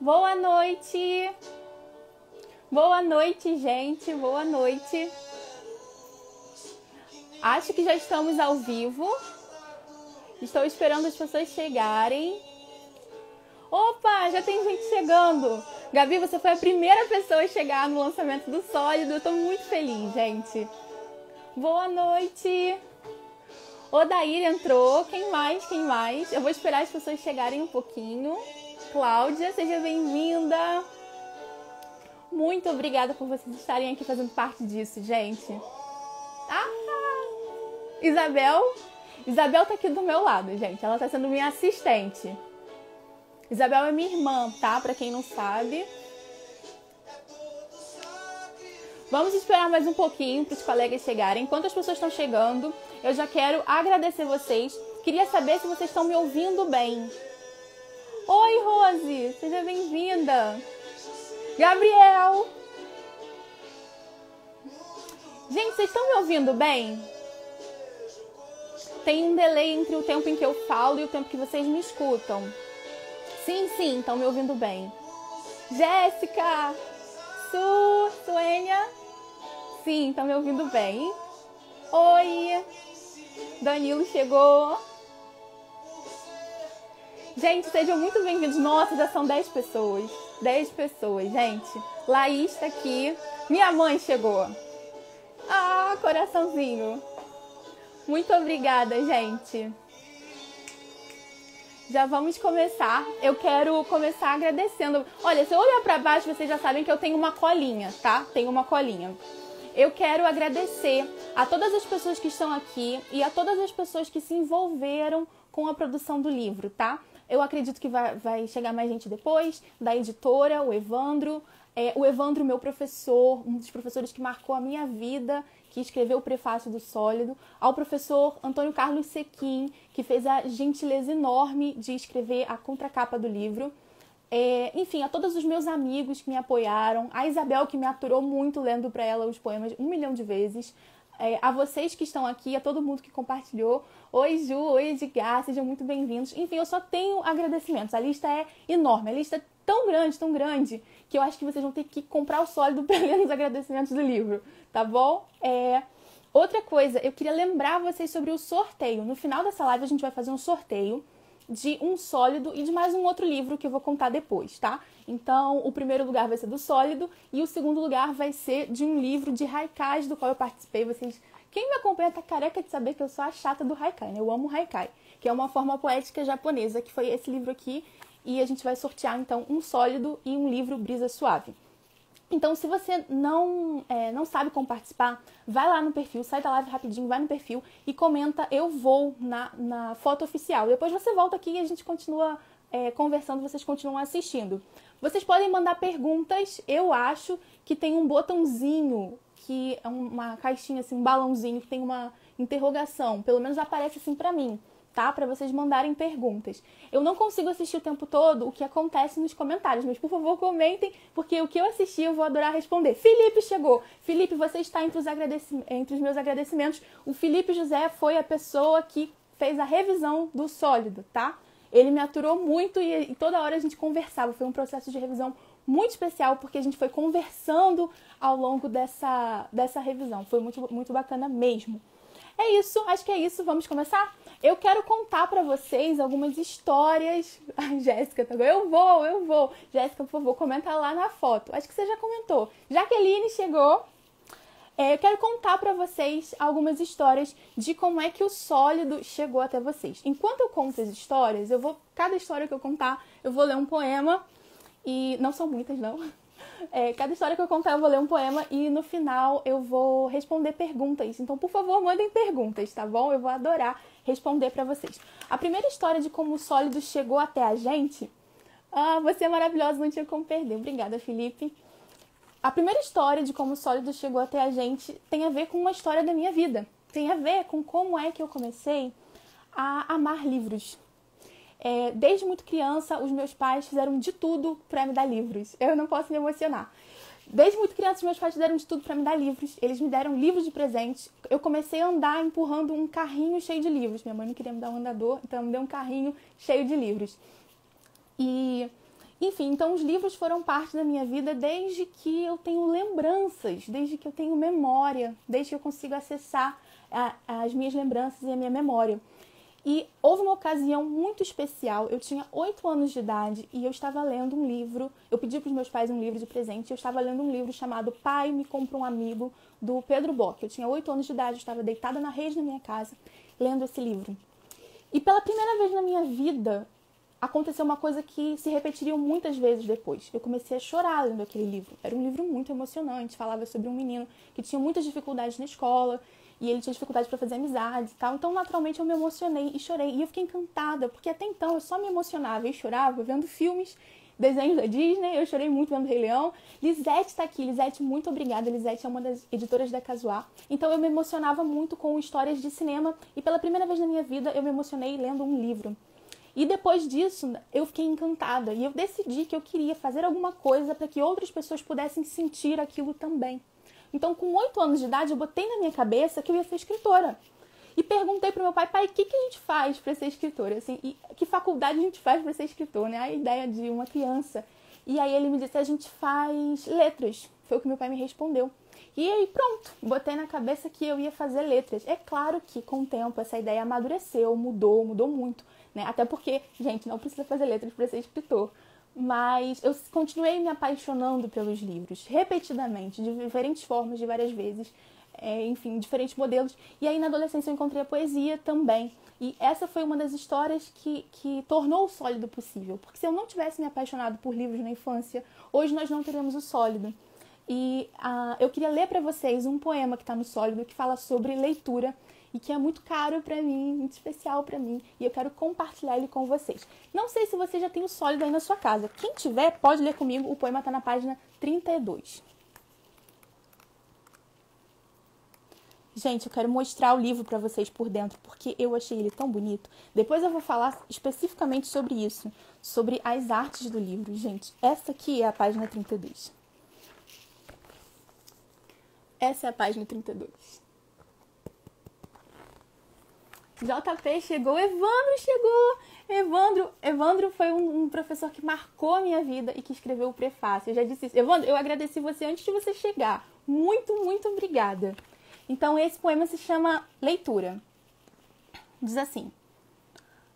Boa noite! Boa noite, gente! Boa noite! Acho que já estamos ao vivo. Estou esperando as pessoas chegarem. Opa, já tem gente chegando! Gabi, você foi a primeira pessoa a chegar no lançamento do Sólido. Eu estou muito feliz, gente. Boa noite! Odair entrou. Quem mais? Quem mais? Eu vou esperar as pessoas chegarem um pouquinho. Cláudia, seja bem-vinda. Muito obrigada por vocês estarem aqui fazendo parte disso, gente. Isabel. Isabel tá aqui do meu lado, gente. Ela tá sendo minha assistente. Isabel é minha irmã, tá? Pra quem não sabe. Vamos esperar mais um pouquinho para os colegas chegarem. Enquanto as pessoas estão chegando, eu já quero agradecer vocês. Queria saber se vocês estão me ouvindo bem. Oi, Rose. Seja bem-vinda. Gabriel. Gente, vocês estão me ouvindo bem? Tem um delay entre o tempo em que eu falo e o tempo que vocês me escutam. Sim, estão me ouvindo bem. Jéssica. Suênia. Sim, estão me ouvindo bem. Oi. Danilo chegou. Gente, sejam muito bem-vindos. Nossa, já são 10 pessoas. 10 pessoas, gente. Laís tá aqui. Minha mãe chegou. Ah, coraçãozinho. Muito obrigada, gente. Já vamos começar. Eu quero começar agradecendo. Olha, se eu olhar para baixo, vocês já sabem que eu tenho uma colinha, tá? Tenho uma colinha. Eu quero agradecer a todas as pessoas que estão aqui e a todas as pessoas que se envolveram com a produção do livro, tá? Eu acredito que vai chegar mais gente depois, da editora, o Evandro. O Evandro, meu professor, um dos professores que marcou a minha vida, que escreveu o prefácio do Sólido, ao professor Antônio Carlos Sequim, que fez a gentileza enorme de escrever a contracapa do livro. Enfim, a todos os meus amigos que me apoiaram, a Isabel, que me aturou muito lendo para ela os poemas 1 milhão de vezes, a vocês que estão aqui, a todo mundo que compartilhou. Oi, Ju, oi, Edgar, sejam muito bem-vindos. Enfim, eu só tenho agradecimentos. A lista é enorme, a lista é tão grande, que eu acho que vocês vão ter que comprar o Sólido para ler os agradecimentos do livro, tá bom? Outra coisa, eu queria lembrar vocês sobre o sorteio. No final dessa live a gente vai fazer um sorteio de um Sólido e de mais um outro livro que eu vou contar depois, tá? Então, o primeiro lugar vai ser do Sólido e o segundo lugar vai ser de um livro de haikais do qual eu participei. Quem me acompanha tá careca de saber que eu sou a chata do haikai, né? Eu amo haikai, que é uma forma poética japonesa, que foi esse livro aqui, e a gente vai sortear, então, um Sólido e um livro Brisa Suave. Então, se você não sabe como participar, vai lá no perfil, sai da live rapidinho, vai no perfil e comenta "eu vou" na foto oficial. Depois você volta aqui e a gente continua conversando, vocês continuam assistindo. Vocês podem mandar perguntas. Eu acho que tem um botãozinho, que é uma caixinha, assim, um balãozinho que tem uma interrogação. Pelo menos aparece assim pra mim, tá? Para vocês mandarem perguntas. Eu não consigo assistir o tempo todo o que acontece nos comentários, mas por favor comentem, porque o que eu assisti eu vou adorar responder. Felipe chegou. Felipe, você está entre os meus agradecimentos. O Felipe José foi a pessoa que fez a revisão do Sólido, tá? Ele me aturou muito e toda hora a gente conversava. Foi um processo de revisão muito especial, porque a gente foi conversando ao longo dessa revisão. Foi muito, muito bacana mesmo. É isso, acho que é isso. Vamos começar? Eu quero contar pra vocês algumas histórias. Ai, Jéssica, tá bom? Eu vou. Jéssica, por favor, comenta lá na foto. Acho que você já comentou. Jaqueline chegou. Eu quero contar pra vocês algumas histórias de como é que o Sólido chegou até vocês. Enquanto eu conto as histórias, cada história que eu contar, eu vou ler um poema. E não são muitas, não. Cada história que eu contar, eu vou ler um poema e no final eu vou responder perguntas. Então, por favor, mandem perguntas, tá bom? Eu vou adorar responder pra vocês. A primeira história de como o Sólido chegou até a gente... você é maravilhosa, não tinha como perder. Obrigada, Felipe. A primeira história de como o Sólido chegou até a gente tem a ver com uma história da minha vida. Tem a ver com como é que eu comecei a amar livros. Desde muito criança, os meus pais fizeram de tudo para me dar livros. Eu não posso me emocionar. Desde muito criança, os meus pais fizeram de tudo para me dar livros. Eles me deram livros de presente. Eu comecei a andar empurrando um carrinho cheio de livros. Minha mãe não queria me dar um andador, então ela me deu um carrinho cheio de livros. E Enfim, então os livros foram parte da minha vida desde que eu tenho lembranças, desde que eu tenho memória, desde que eu consigo acessar as minhas lembranças e a minha memória. E houve uma ocasião muito especial, eu tinha 8 anos de idade e eu estava lendo um livro, eu pedi para os meus pais um livro de presente, eu estava lendo um livro chamado Pai, Me Compra um Amigo, do Pedro Bock. Eu tinha 8 anos de idade, eu estava deitada na rede da minha casa, lendo esse livro. E pela primeira vez na minha vida, aconteceu uma coisa que se repetiria muitas vezes depois. Eu comecei a chorar lendo aquele livro. Era um livro muito emocionante, falava sobre um menino que tinha muitas dificuldades na escola, e ele tinha dificuldade para fazer amizades e tal. Então, naturalmente, eu me emocionei e chorei. E eu fiquei encantada, porque até então eu só me emocionava e chorava vendo filmes, desenhos da Disney. Eu chorei muito vendo Rei Leão. Lisete está aqui. Lisete, muito obrigada. Lisete é uma das editoras da Casuá. Então, eu me emocionava muito com histórias de cinema. E pela primeira vez na minha vida, eu me emocionei lendo um livro. E depois disso, eu fiquei encantada. E eu decidi que eu queria fazer alguma coisa para que outras pessoas pudessem sentir aquilo também. Então, com 8 anos de idade, eu botei na minha cabeça que eu ia ser escritora. E perguntei pro meu pai, o que a gente faz para ser escritora? Assim, e que faculdade a gente faz para ser escritor, né? A ideia de uma criança. E aí ele me disse, a gente faz letras. Foi o que meu pai me respondeu. E aí pronto, botei na cabeça que eu ia fazer letras. É claro que com o tempo essa ideia amadureceu, mudou muito, né? Até porque, gente, não precisa fazer letras para ser escritor. Mas eu continuei me apaixonando pelos livros, repetidamente, de diferentes formas, de várias vezes, enfim, diferentes modelos. E aí na adolescência eu encontrei a poesia também. E essa foi uma das histórias que tornou o Sólido possível. Porque se eu não tivesse me apaixonado por livros na infância, hoje nós não teríamos o Sólido. E eu queria ler para vocês um poema que está no Sólido, que fala sobre leitura, e que é muito caro para mim, muito especial para mim, e eu quero compartilhar ele com vocês. Não sei se você já tem o Sólido aí na sua casa. Quem tiver, pode ler comigo, o poema está na página 32. Gente, eu quero mostrar o livro para vocês por dentro, porque eu achei ele tão bonito. Depois eu vou falar especificamente sobre isso, sobre as artes do livro. Gente, essa aqui é a página 32. Essa é a página 32. JP chegou, Evandro chegou! Evandro foi um professor que marcou a minha vida e que escreveu o prefácio. Eu já disse isso. Evandro, eu agradeci você antes de você chegar. Muito, muito obrigada. Então, esse poema se chama Leitura. Diz assim: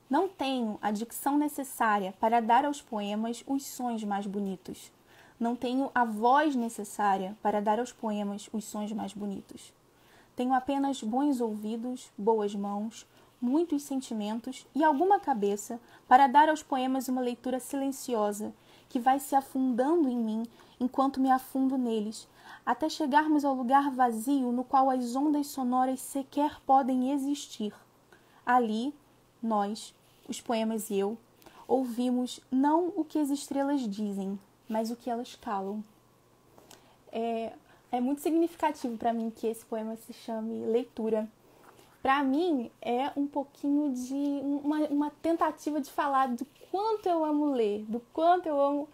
não tenho a dicção necessária para dar aos poemas os sons mais bonitos. Não tenho a voz necessária para dar aos poemas os sons mais bonitos. Tenho apenas bons ouvidos, boas mãos, muitos sentimentos e alguma cabeça para dar aos poemas uma leitura silenciosa que vai se afundando em mim enquanto me afundo neles, até chegarmos ao lugar vazio no qual as ondas sonoras sequer podem existir. Ali, nós, os poemas e eu, ouvimos não o que as estrelas dizem, mas o que elas calam. É muito significativo para mim que esse poema se chame Leitura. Para mim, é um pouquinho de uma tentativa de falar do quanto eu amo ler, do quanto eu amo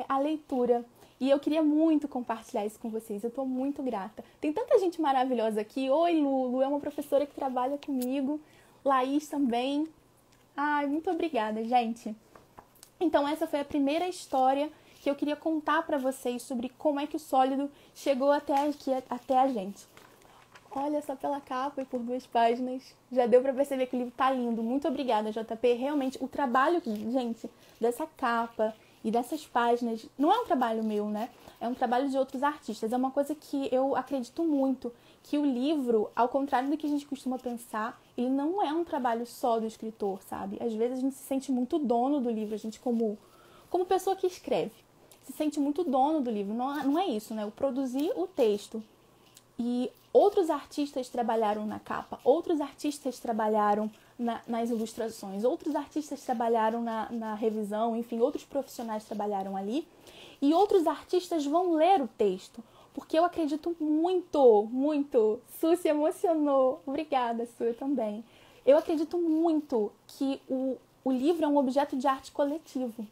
a leitura. E eu queria muito compartilhar isso com vocês. Eu estou muito grata. Tem tanta gente maravilhosa aqui. Oi, Lulu, é uma professora que trabalha comigo. Laís também. Ai, muito obrigada, gente. Então, essa foi a primeira história que eu queria contar para vocês sobre como é que o Sólido chegou até aqui, até a gente. Olha só pela capa e por 2 páginas. Já deu para perceber que o livro tá lindo. Muito obrigada, JP. Realmente, o trabalho, gente, dessa capa e dessas páginas, não é um trabalho meu, né? É um trabalho de outros artistas. É uma coisa que eu acredito muito, que o livro, ao contrário do que a gente costuma pensar, ele não é um trabalho só do escritor, sabe? Às vezes a gente se sente muito dono do livro, a gente como pessoa que escreve, se sente muito dono do livro. Não é isso, né? Eu produzi o texto e outros artistas trabalharam na capa, outros artistas trabalharam nas ilustrações, outros artistas trabalharam na revisão, enfim, outros profissionais trabalharam ali. E outros artistas vão ler o texto, porque eu acredito muito, muito. Su se emocionou. Obrigada, Su, eu também. Eu acredito muito que o livro é um objeto de arte coletivo.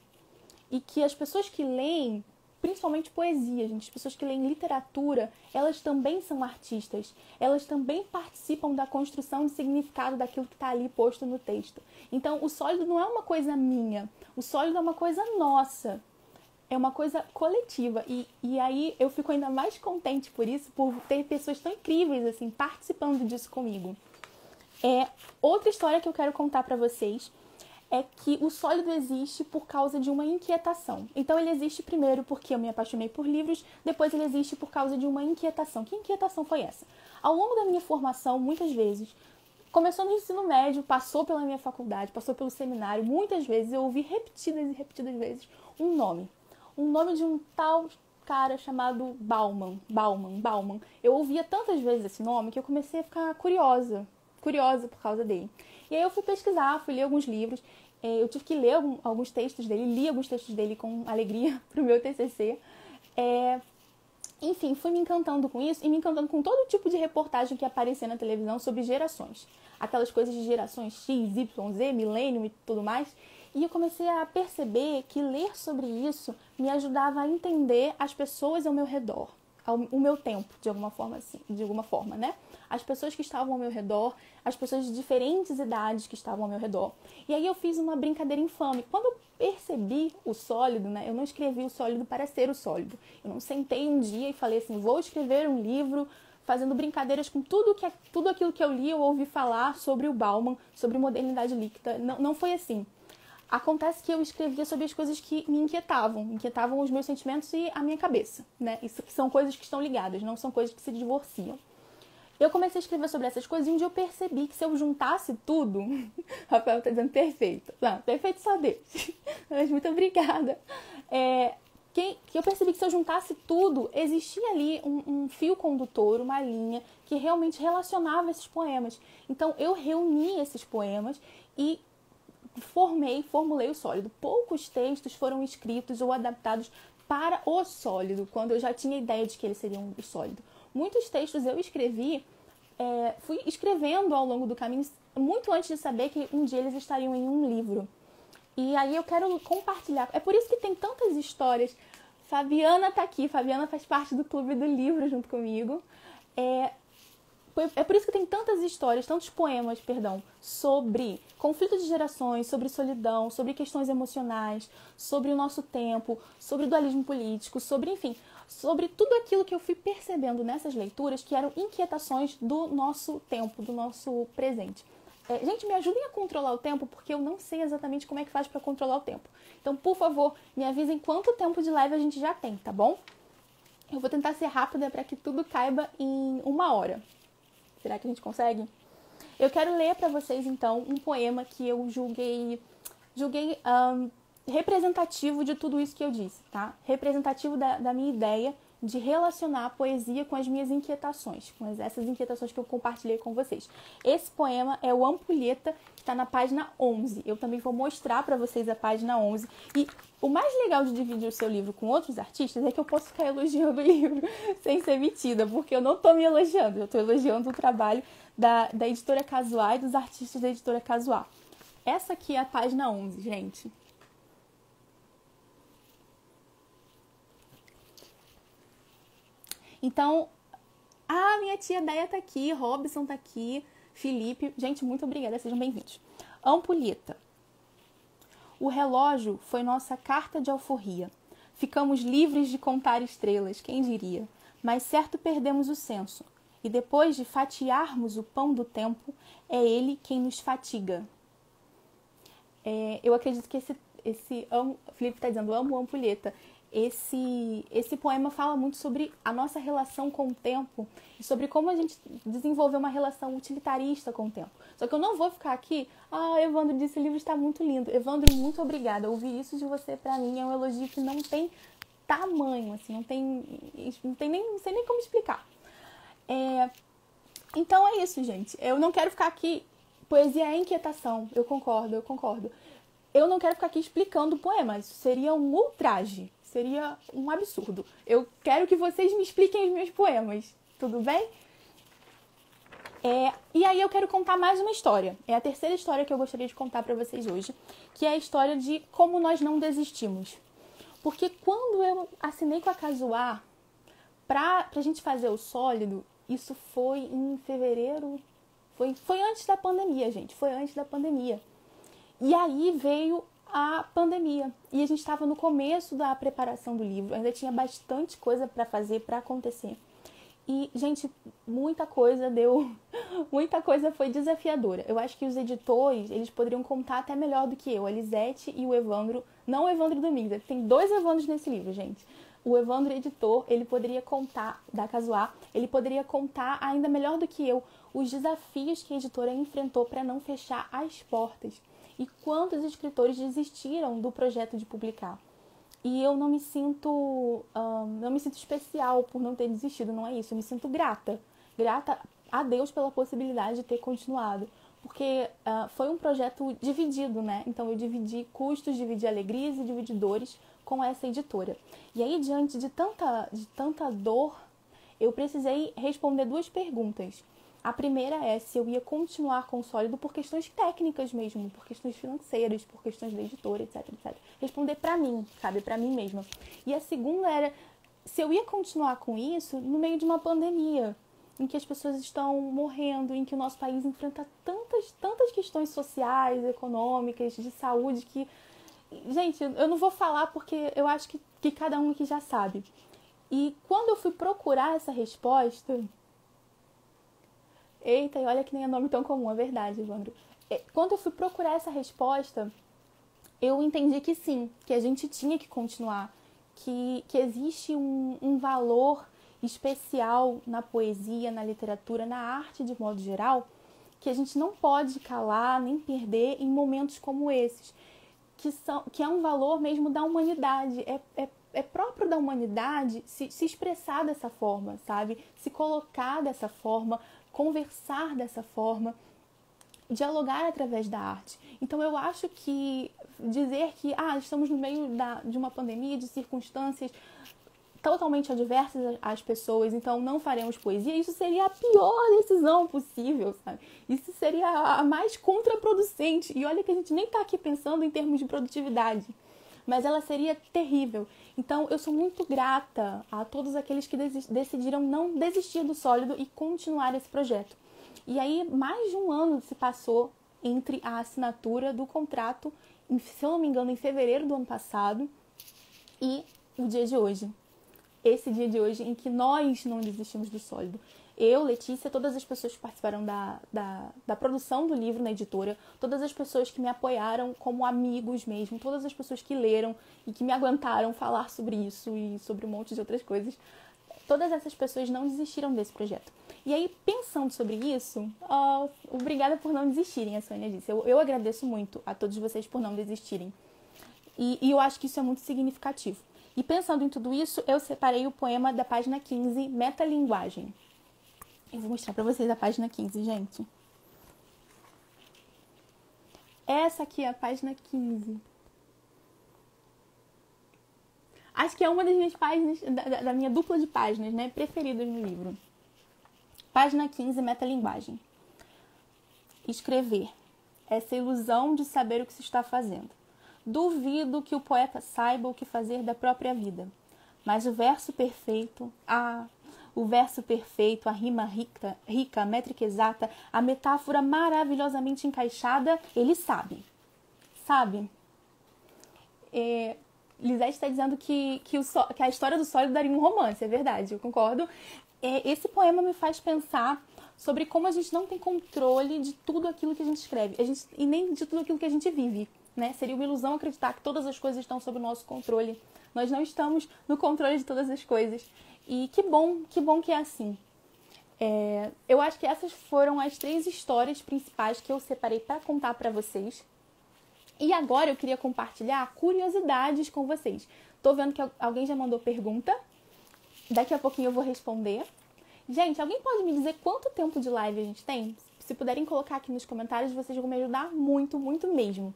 E que as pessoas que leem principalmente poesia, gente. As pessoas que leem literatura, elas também são artistas. Elas também participam da construção de significado daquilo que está ali posto no texto. Então, o sólido não é uma coisa minha. O sólido é uma coisa nossa. É uma coisa coletiva. E aí eu fico ainda mais contente por isso, por ter pessoas tão incríveis, assim, participando disso comigo. Outra história que eu quero contar para vocês é que o sólido existe por causa de uma inquietação. Então ele existe primeiro porque eu me apaixonei por livros, depois ele existe por causa de uma inquietação. Que inquietação foi essa? Ao longo da minha formação, muitas vezes, começou no ensino médio, passou pela minha faculdade, passou pelo seminário, muitas vezes eu ouvi repetidas e repetidas vezes um nome de um tal cara chamado Bauman. Eu ouvia tantas vezes esse nome que eu comecei a ficar curiosa por causa dele. E aí eu fui pesquisar, fui ler alguns livros, eu tive que ler alguns textos dele, li alguns textos dele com alegria pro meu TCC. Enfim, fui me encantando com isso e me encantando com todo tipo de reportagem que aparecia na televisão sobre gerações. Aquelas coisas de gerações X, Y, Z, milênio e tudo mais. E eu comecei a perceber que ler sobre isso me ajudava a entender as pessoas ao meu redor, o meu tempo, de alguma forma, né? As pessoas que estavam ao meu redor, as pessoas de diferentes idades que estavam ao meu redor. E aí eu fiz uma brincadeira infame. Quando eu percebi o sólido, né? Eu não escrevi o sólido para ser o sólido. Eu não sentei um dia e falei assim, vou escrever um livro fazendo brincadeiras com tudo aquilo que eu li, eu ouvi falar sobre o Bauman, sobre modernidade líquida. Não foi assim. Acontece que eu escrevia sobre as coisas que me inquietavam os meus sentimentos e a minha cabeça, né? Isso são coisas que estão ligadas, não são coisas que se divorciam. Eu comecei a escrever sobre essas coisas e um dia eu percebi que se eu juntasse tudo... Rafael tá dizendo perfeito. Não, perfeito só Deus. Mas muito obrigada. Que eu percebi que se eu juntasse tudo, existia ali um fio condutor, uma linha que realmente relacionava esses poemas. Então eu reuni esses poemas e formulei o sólido. Poucos textos foram escritos ou adaptados para o sólido, quando eu já tinha ideia de que eles seriam o sólido. Muitos textos eu escrevi, fui escrevendo ao longo do caminho, muito antes de saber que um dia eles estariam em um livro. E aí eu quero compartilhar. É por isso que tem tantas histórias. Fabiana tá aqui, Fabiana faz parte do Clube do Livro junto comigo. É por isso que tem tantas histórias, tantos poemas, sobre conflito de gerações, sobre solidão, sobre questões emocionais, sobre o nosso tempo, sobre dualismo político, sobre tudo aquilo que eu fui percebendo nessas leituras que eram inquietações do nosso tempo, do nosso presente. Gente, me ajudem a controlar o tempo, porque eu não sei exatamente como é que faz para controlar o tempo. Então, por favor, me avisem quanto tempo de live a gente já tem, tá bom? Eu vou tentar ser rápida para que tudo caiba em 1 hora. Será que a gente consegue? Eu quero ler para vocês, então, um poema que eu julguei representativo de tudo isso que eu disse, tá? Representativo da minha ideia de relacionar a poesia com as minhas inquietações, com essas inquietações que eu compartilhei com vocês. Esse poema é o Ampulheta, que está na página 11. Eu também vou mostrar para vocês a página 11. E o mais legal de dividir o seu livro com outros artistas é que eu posso ficar elogiando o livro sem ser metida, porque eu não estou me elogiando, eu estou elogiando o trabalho da editora Casuá e dos artistas da editora Casuá. Essa aqui é a página 11, gente. Então, minha tia Deia tá aqui, Robson tá aqui, Felipe. Gente, muito obrigada, sejam bem-vindos. Ampulheta. O relógio foi nossa carta de alforria. Ficamos livres de contar estrelas, quem diria? Mas certo perdemos o senso. E depois de fatiarmos o pão do tempo, é ele quem nos fatiga. Eu acredito que Felipe tá dizendo, amo Ampulheta. Esse poema fala muito sobre a nossa relação com o tempo e sobre como a gente desenvolveu uma relação utilitarista com o tempo. Só que eu não vou ficar aqui, Evandro disse, o livro está muito lindo. Evandro, muito obrigada. Ouvir isso de você, pra mim, é um elogio que não tem tamanho, assim, não sei nem como explicar. Então é isso, gente. Eu não quero ficar aqui, poesia é inquietação, eu concordo. Eu não quero ficar aqui explicando o poema, isso seria um ultraje. Seria um absurdo. Eu quero que vocês me expliquem os meus poemas. Tudo bem? E aí eu quero contar mais uma história. É a terceira história que eu gostaria de contar para vocês hoje, que é a história de como nós não desistimos. Porque quando eu assinei com a Casuar pra gente fazer o sólido, isso foi em fevereiro, foi antes da pandemia, gente, foi antes da pandemia. E aí veio a pandemia e a gente estava no começo da preparação do livro, ainda tinha bastante coisa para fazer, para acontecer. E, gente, muita coisa foi desafiadora. Eu acho que os editores, eles poderiam contar até melhor do que eu, a Lisete e o Evandro, não o Evandro Domingues, tem 2 Evandros nesse livro, gente. O Evandro editor, ele poderia contar, da Casuar, ele poderia contar ainda melhor do que eu os desafios que a editora enfrentou para não fechar as portas. E quantos escritores desistiram do projeto de publicar. E eu não me sinto especial por não ter desistido, não é isso. Eu me sinto grata a Deus pela possibilidade de ter continuado. Porque foi um projeto dividido, né? Então eu dividi custos, dividi alegrias e dividi dores com essa editora. E aí, diante de tanta dor, eu precisei responder 2 perguntas. A primeira é se eu ia continuar com o sólido por questões técnicas mesmo, por questões financeiras, por questões da editora, etc, etc. Responder pra mim, sabe? Pra mim mesma. E a segunda era se eu ia continuar com isso no meio de uma pandemia, em que as pessoas estão morrendo, em que o nosso país enfrenta tantas questões sociais, econômicas, de saúde, que... Gente, eu não vou falar porque eu acho que cada um aqui já sabe. E quando eu fui procurar essa resposta... Eita, e olha que nem é nome tão comum, é verdade, Evandro. Quando eu fui procurar essa resposta, eu entendi que sim, que a gente tinha que continuar, que existe um valor especial na poesia, na literatura, na arte de modo geral, que a gente não pode calar nem perder em momentos como esses, que é um valor mesmo da humanidade, é próprio da humanidade se expressar dessa forma, sabe? Se colocar dessa forma, conversar dessa forma, dialogar através da arte. Então eu acho que dizer que estamos no meio de uma pandemia, de circunstâncias totalmente adversas às pessoas, então não faremos poesia, isso seria a pior decisão possível, sabe? Isso seria a mais contraproducente. E olha que a gente nem está aqui pensando em termos de produtividade, mas ela seria terrível. Então, eu sou muito grata a todos aqueles que decidiram não desistir do sólido e continuar esse projeto. E aí, mais de 1 ano se passou entre a assinatura do contrato, se eu não me engano, em fevereiro do ano passado, e o dia de hoje. Esse dia de hoje em que nós não desistimos do sólido. Eu, Letícia, todas as pessoas que participaram da produção do livro na editora, todas as pessoas que me apoiaram como amigos mesmo, todas as pessoas que leram e que me aguentaram falar sobre isso e sobre um monte de outras coisas, todas essas pessoas não desistiram desse projeto. E aí, pensando sobre isso, obrigada por não desistirem, a Sônia disse. Eu agradeço muito a todos vocês por não desistirem. E eu acho que isso é muito significativo. E pensando em tudo isso, eu separei o poema da página 15, Metalinguagem. Eu vou mostrar pra vocês a página 15, gente. Essa aqui é a página 15. Acho que é uma das minhas páginas, da minha dupla de páginas, né, preferidas no livro. Página 15, Metalinguagem. Escrever. Essa ilusão de saber o que se está fazendo. Duvido que o poeta saiba o que fazer da própria vida. Mas o verso perfeito, a rima rica, a métrica exata, a metáfora maravilhosamente encaixada, ele sabe. Sabe? Lisete está dizendo que a história do sólido daria um romance, é verdade, eu concordo. Esse poema me faz pensar sobre como a gente não tem controle de tudo aquilo que a gente escreve, e nem de tudo aquilo que a gente vive, né? Seria uma ilusão acreditar que todas as coisas estão sob o nosso controle. Nós não estamos no controle de todas as coisas. E que bom que é assim. Eu acho que essas foram as 3 histórias principais que eu separei para contar para vocês. E agora eu queria compartilhar curiosidades com vocês. Tô vendo que alguém já mandou pergunta. Daqui a pouquinho eu vou responder. Gente, alguém pode me dizer quanto tempo de live a gente tem? Se puderem colocar aqui nos comentários, vocês vão me ajudar muito, muito mesmo.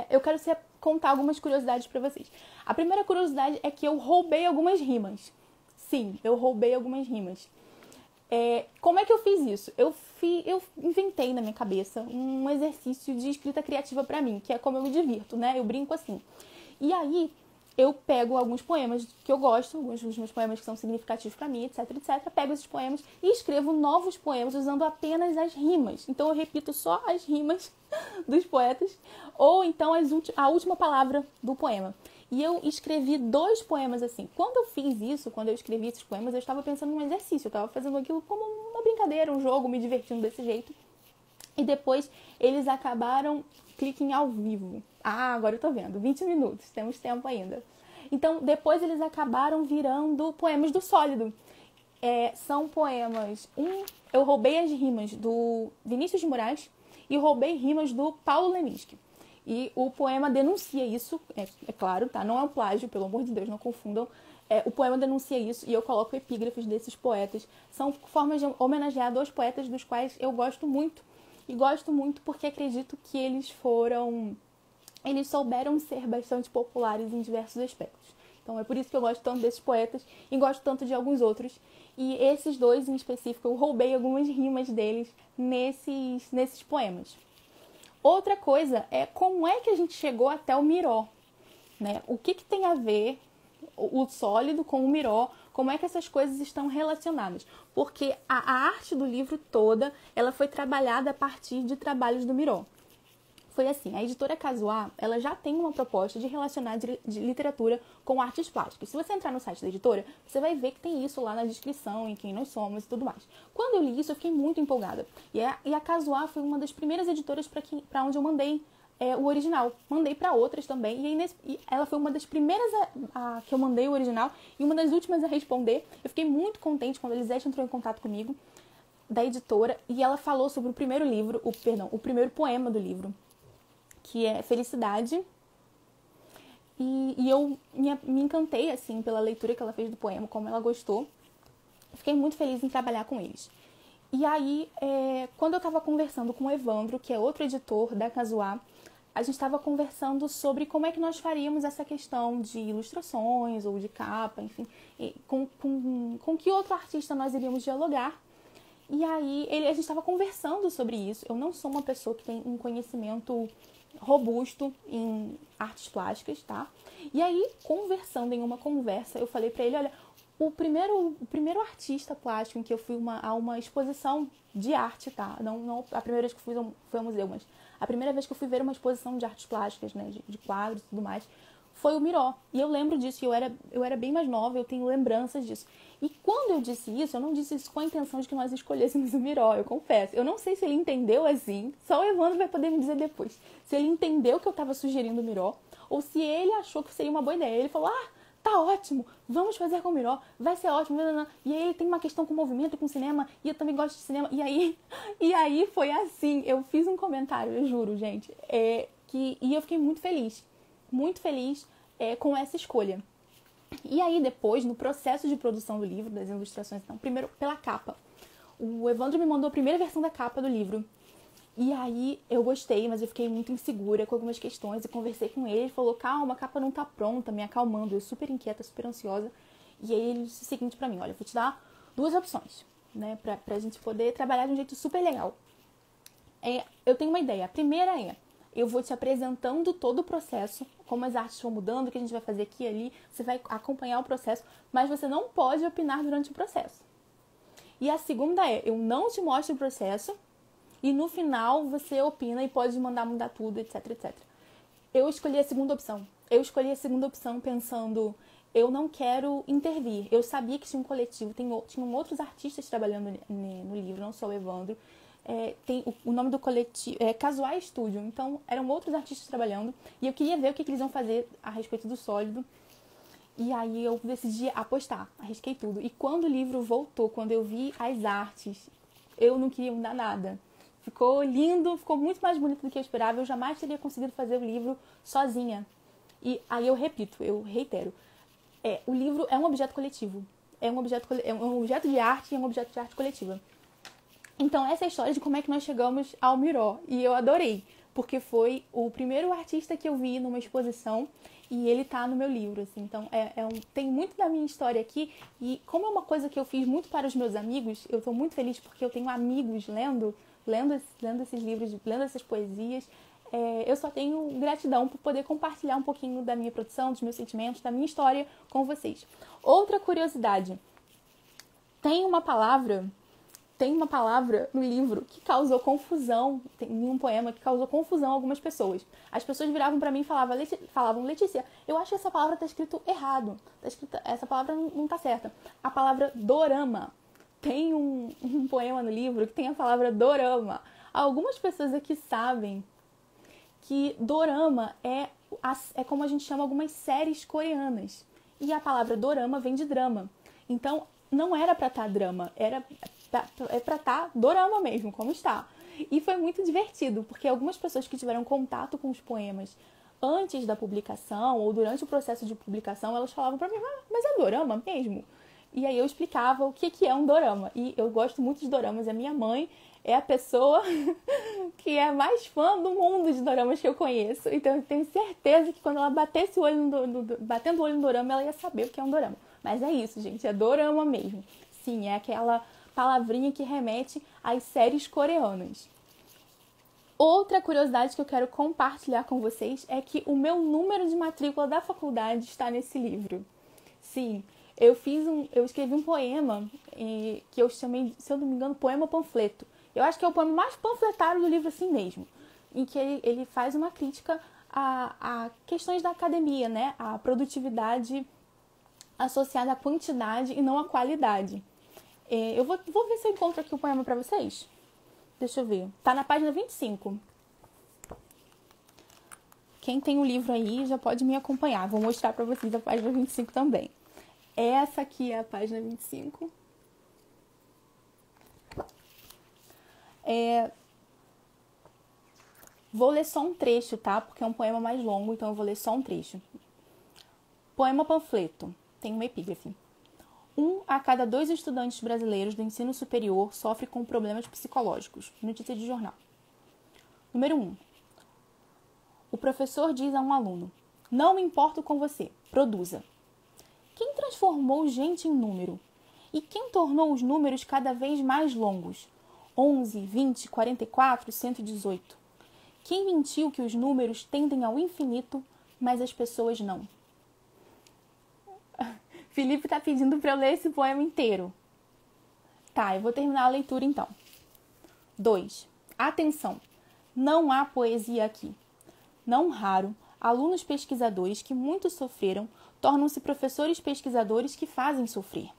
Eu quero contar algumas curiosidades pra vocês. A primeira curiosidade é que eu roubei algumas rimas. Sim, eu roubei algumas rimas. Como é que eu fiz isso? Eu inventei na minha cabeça um exercício de escrita criativa pra mim, que é como eu me divirto, né? Eu brinco assim. E aí eu pego alguns poemas que eu gosto, alguns dos meus poemas que são significativos para mim, etc, etc. Pego esses poemas e escrevo novos poemas usando apenas as rimas. Então eu repito só as rimas dos poetas, ou então a última palavra do poema. E eu escrevi 2 poemas assim. Quando eu fiz isso, quando eu escrevi esses poemas, eu estava pensando num exercício. Eu estava fazendo aquilo como uma brincadeira, um jogo, me divertindo desse jeito. E depois eles acabaram, cliquem ao vivo. Ah, agora eu tô vendo, 20 minutos, temos tempo ainda. Então, depois eles acabaram virando poemas do Sólido. São poemas... eu roubei as rimas do Vinícius de Moraes e roubei rimas do Paulo Leminski. E o poema denuncia isso, é claro, tá? Não é um plágio, pelo amor de Deus, não confundam. O poema denuncia isso e eu coloco epígrafes desses poetas. São formas de homenagear 2 poetas dos quais eu gosto muito. E gosto muito porque acredito que eles souberam ser bastante populares em diversos aspectos. Então é por isso que eu gosto tanto desses poetas e gosto tanto de alguns outros. E esses 2 em específico, eu roubei algumas rimas deles nesses poemas. Outra coisa é como é que a gente chegou até o Miró, né? O que tem a ver o Sólido com o Miró? Como é que essas coisas estão relacionadas? Porque a arte do livro toda, ela foi trabalhada a partir de trabalhos do Miró. Foi assim, a editora Casuá, ela já tem uma proposta de relacionar de literatura com artes plásticas. Se você entrar no site da editora, você vai ver que tem isso lá na descrição, em quem nós somos e tudo mais. Quando eu li isso, eu fiquei muito empolgada. E a Casuá foi uma das primeiras editoras para onde eu mandei o original. Mandei para outras também. E ela foi uma das primeiras que eu mandei o original e uma das últimas a responder. Eu fiquei muito contente quando a Elisete entrou em contato comigo, da editora, e ela falou sobre o primeiro livro, o primeiro poema do livro, que é Felicidade. E eu me encantei, assim, pela leitura que ela fez do poema, como ela gostou. Fiquei muito feliz em trabalhar com eles. E aí, quando eu estava conversando com o Evandro, que é outro editor da Casuá, a gente estava conversando sobre como é que nós faríamos essa questão de ilustrações ou de capa, enfim, com que outro artista nós iríamos dialogar. E aí, a gente estava conversando sobre isso. Eu não sou uma pessoa que tem um conhecimento robusto em artes plásticas, tá? E aí, conversando em uma conversa, eu falei pra ele, olha, o primeiro artista plástico em que eu fui a uma exposição de arte, tá? Não a primeira vez que eu fui ao museu, mas a primeira vez que eu fui ver uma exposição de artes plásticas, né, de quadros e tudo mais, foi o Miró. E eu lembro disso, eu era bem mais nova, eu tenho lembranças disso. E quando eu disse isso, eu não disse isso com a intenção de que nós escolhêssemos o Miró, eu confesso. Eu não sei se ele entendeu assim, só o Evandro vai poder me dizer depois. Se ele entendeu que eu estava sugerindo o Miró, ou se ele achou que seria uma boa ideia. Ele falou, tá ótimo, vamos fazer com o Miró, vai ser ótimo. E aí ele tem uma questão com movimento e com cinema, e eu também gosto de cinema. E aí foi assim, eu fiz um comentário, eu juro, gente, e eu fiquei muito feliz com essa escolha. E aí depois, no processo de produção do livro, das ilustrações, então, primeiro pela capa. O Evandro me mandou a primeira versão da capa do livro. E aí eu gostei, mas eu fiquei muito insegura com algumas questões e conversei com ele. Ele falou, calma, a capa não tá pronta, me acalmando. Eu super inquieta, super ansiosa. E aí ele disse o seguinte pra mim, olha, eu vou te dar 2 opções, né, pra gente poder trabalhar de um jeito super legal. Eu tenho uma ideia. A primeira eu vou te apresentando todo o processo, como as artes vão mudando, o que a gente vai fazer aqui e ali. Você vai acompanhar o processo, mas você não pode opinar durante o processo. E a segunda eu não te mostro o processo e no final você opina e pode mandar mudar tudo, etc, etc. Eu escolhi a segunda opção. Eu escolhi a segunda opção pensando, eu não quero intervir. Eu sabia que tinha um coletivo, tinham outros artistas trabalhando no livro, não só o Evandro. O nome do coletivo é Casuá Studio, então eram outros artistas trabalhando e eu queria ver o que eles iam fazer a respeito do Sólido. E aí eu decidi apostar, arrisquei tudo. E quando o livro voltou, quando eu vi as artes, eu não queria mudar nada. Ficou lindo, ficou muito mais bonito do que eu esperava. Eu jamais teria conseguido fazer o livro sozinha. E aí eu repito, eu reitero, o livro é um objeto coletivo. É um objeto de arte e é um objeto de arte coletiva. Então, essa é a história de como é que nós chegamos ao Miró. E eu adorei, porque foi o primeiro artista que eu vi numa exposição e ele tá no meu livro, assim. Então, tem muito da minha história aqui. E como é uma coisa que eu fiz muito para os meus amigos, eu tô muito feliz porque eu tenho amigos lendo esses livros, lendo essas poesias. eu só tenho gratidão por poder compartilhar um pouquinho da minha produção, dos meus sentimentos, da minha história com vocês. Outra curiosidade. Tem uma palavra no livro que causou confusão, em um poema que causou confusão a algumas pessoas. As pessoas viravam pra mim e falavam, Letícia, eu acho que essa palavra tá escrito errado. Essa palavra não tá certa. A palavra dorama. Tem um poema no livro que tem a palavra dorama. Algumas pessoas aqui sabem que dorama é como a gente chama algumas séries coreanas. E a palavra dorama vem de drama. Então, não era pra estar drama, é pra estar dorama mesmo, como está. E foi muito divertido, porque algumas pessoas que tiveram contato com os poemas antes da publicação ou durante o processo de publicação, elas falavam pra mim, mas é dorama mesmo? E aí eu explicava o que é um dorama. E eu gosto muito de doramas, a minha mãe é a pessoa que é mais fã do mundo de doramas que eu conheço. Então eu tenho certeza que quando ela batesse o olho batendo o olho no dorama, ela ia saber o que é um dorama. Mas é isso, gente, é dorama mesmo. Sim, é aquela palavrinha que remete às séries coreanas. Outra curiosidade que eu quero compartilhar com vocês é que o meu número de matrícula da faculdade está nesse livro. Sim, eu escrevi um poema que eu chamei, se eu não me engano, poema panfleto. Eu acho que é o poema mais panfletário do livro assim mesmo, em que ele faz uma crítica a questões da academia, né? A produtividade associada à quantidade e não à qualidade. Eu vou ver se eu encontro aqui o poema para vocês. Deixa eu ver. Tá na página 25. Quem tem o livro aí já pode me acompanhar. Vou mostrar para vocês a página 25 também. Essa aqui é a página 25. Vou ler só um trecho, tá? Porque é um poema mais longo, então eu vou ler só um trecho. Poema panfleto. Tem uma epígrafe. 1 a cada 2 estudantes brasileiros do ensino superior sofre com problemas psicológicos. Notícia de jornal. Número 1. O professor diz a um aluno: não me importo com você, produza. Quem transformou gente em número? E quem tornou os números cada vez mais longos? 11, 20, 44, 118. Quem mentiu que os números tendem ao infinito, mas as pessoas não? Felipe tá pedindo para eu ler esse poema inteiro. Tá, eu vou terminar a leitura então. 2. Atenção! Não há poesia aqui. Não raro, alunos pesquisadores que muito sofreram tornam-se professores pesquisadores que fazem sofrer.